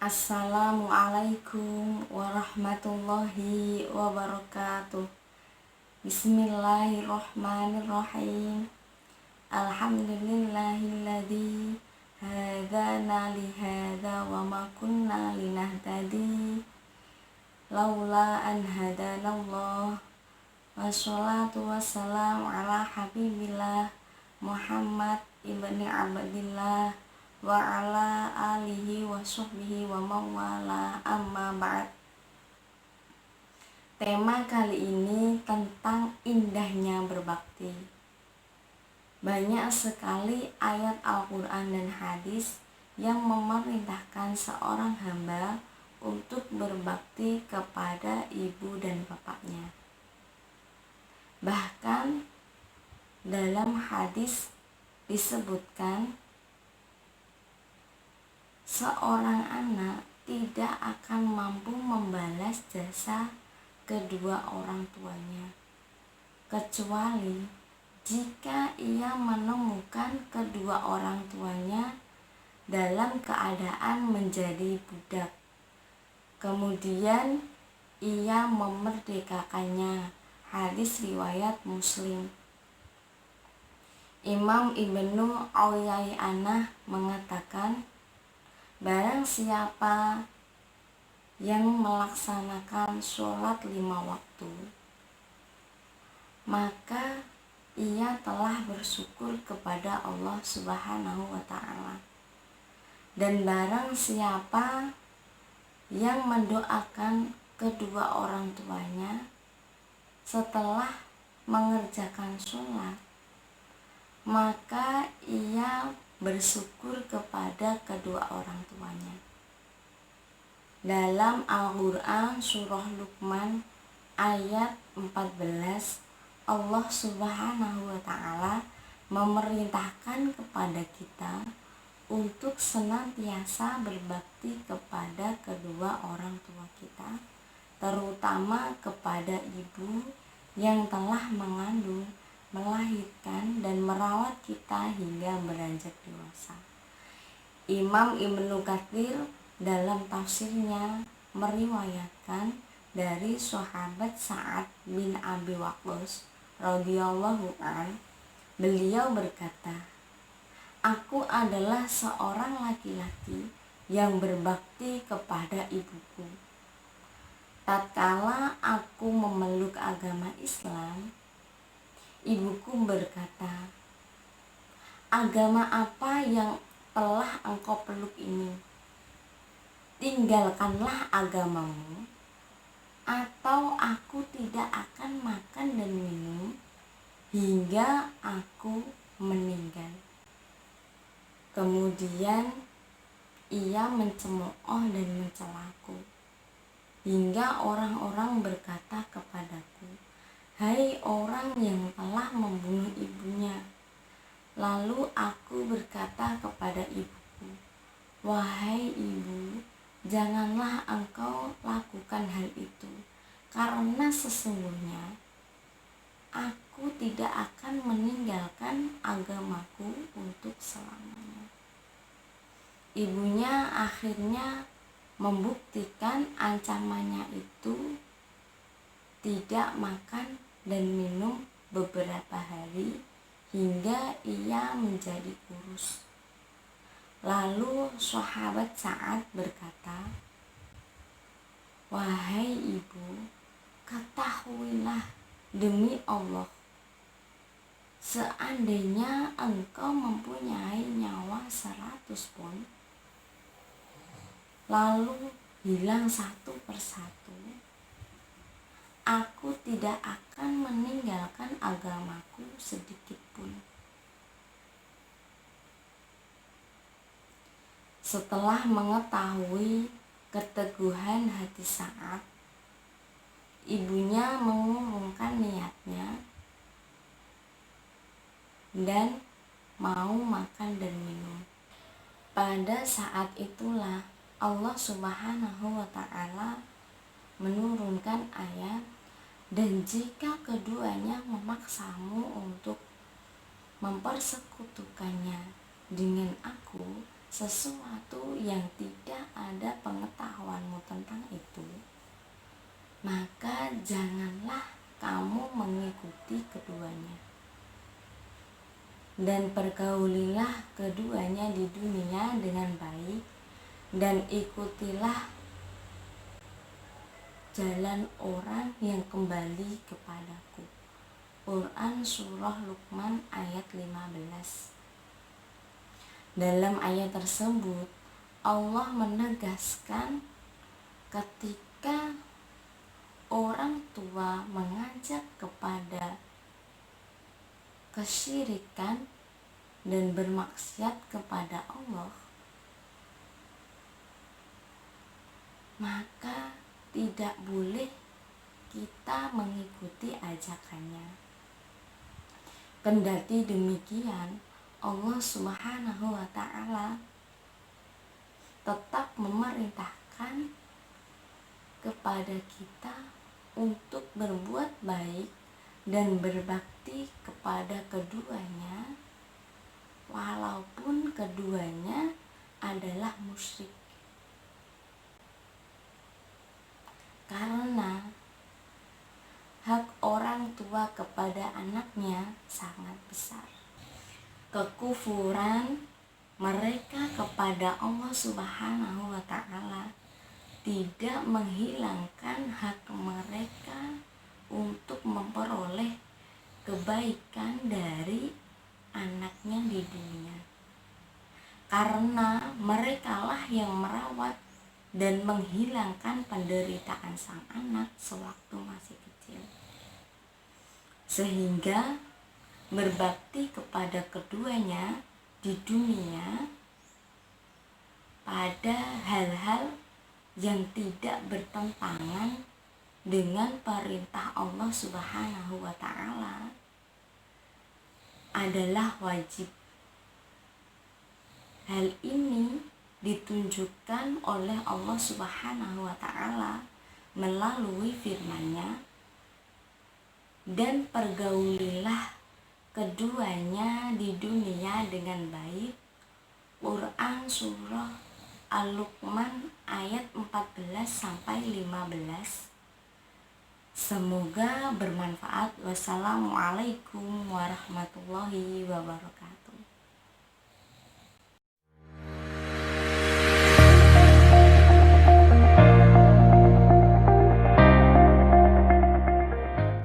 Assalamualaikum warahmatullahi wabarakatuh. Bismillahirrahmanirrahim. Alhamdulillahilladzi hadana lihada wa ma kunna linahtadi laula an hadanallah. Wassalatu wassalamu ala habibillah Muhammad ibni Abdillah wa ala alihi wa sahbihi wa mawala, amma ba'd. Tema kali ini tentang indahnya berbakti. Banyak sekali ayat Al-Quran dan hadis yang memerintahkan seorang hamba untuk berbakti kepada ibu dan bapaknya. Bahkan dalam hadis disebutkan seorang anak tidak akan mampu membalas jasa kedua orang tuanya, kecuali jika ia menemukan kedua orang tuanya dalam keadaan menjadi budak, kemudian ia memerdekakannya. Hadis riwayat Muslim. Imam Ibnu Uyainah mengatakan, barang siapa yang melaksanakan sholat 5 waktu, maka ia telah bersyukur kepada Allah Subhanahu wa Ta'ala. Dan barang siapa yang mendoakan kedua orang tuanya setelah mengerjakan sholat, maka ia bersyukur kepada kedua orang tuanya. Dalam Al-Quran surah Luqman ayat 14, Allah Subhanahu wa Ta'ala memerintahkan kepada kita untuk senantiasa berbakti kepada kedua orang tua kita, terutama kepada ibu yang telah mengandung, melahirkan dan merawat kita hingga beranjak dewasa. Imam Ibnu Katsir dalam tafsirnya meriwayatkan dari sahabat Sa'ad bin Abi Waqqas radhiyallahu an, beliau berkata, aku adalah seorang laki-laki yang berbakti kepada ibuku. Tatkala aku memeluk agama Islam, ibuku berkata, agama apa yang telah engkau peluk ini? Tinggalkanlah agamamu, atau aku tidak akan makan dan minum hingga aku meninggal. Kemudian ia mencemooh dan mencelaku, hingga orang-orang berkata kepadaku, hai orang yang telah membunuh ibunya. Lalu aku berkata kepada ibuku, wahai ibu, janganlah engkau lakukan hal itu, karena sesungguhnya aku tidak akan meninggalkan agamaku untuk selamanya. Ibunya akhirnya membuktikan ancamannya itu, tidak makan dan minum beberapa hari hingga ia menjadi kurus. Lalu sahabat Sa'ad berkata, wahai ibu, ketahuilah demi Allah, seandainya engkau mempunyai nyawa 100 pun, lalu hilang satu persatu, aku tidak akan meninggalkan agamaku sedikit pun. Setelah mengetahui keteguhan hati Sa'ad, ibunya mengurungkan niatnya dan mau makan dan minum. Pada saat itulah Allah Subhanahu wa Ta'ala menurunkan ayat, dan jika keduanya memaksamu untuk mempersekutukannya dengan aku sesuatu yang tidak ada dan pergaulilah keduanya di dunia dengan baik, dan ikutilah jalan orang yang kembali kepadaku. Quran Surah Luqman ayat 15. Dalam ayat tersebut Allah menegaskan ketika orang tua mengajak kepada kesyirikan dan bermaksiat kepada Allah, maka tidak boleh kita mengikuti ajakannya. Kendati demikian, Allah Subhanahu wa ta'ala tetap memerintahkan kepada kita untuk berbuat baik dan berbakti kepada keduanya, walaupun keduanya adalah musyrik. Karena hak orang tua kepada anaknya sangat besar. Kekufuran mereka kepada Allah Subhanahu wa ta'ala tidak menghilangkan hak mereka untuk memperoleh kebaikan dari anaknya di dunia, karena merekalah yang merawat dan menghilangkan penderitaan sang anak sewaktu masih kecil, sehingga berbakti kepada keduanya di dunia pada hal-hal yang tidak bertentangan dengan perintah Allah Subhanahu wa ta'ala adalah wajib. Hal ini ditunjukkan oleh Allah Subhanahu wa ta'ala melalui firman-Nya, dan pergaulilah keduanya di dunia dengan baik. Quran Surah Al-Luqman ayat 14-15. Semoga bermanfaat. Wassalamualaikum warahmatullahi wabarakatuh.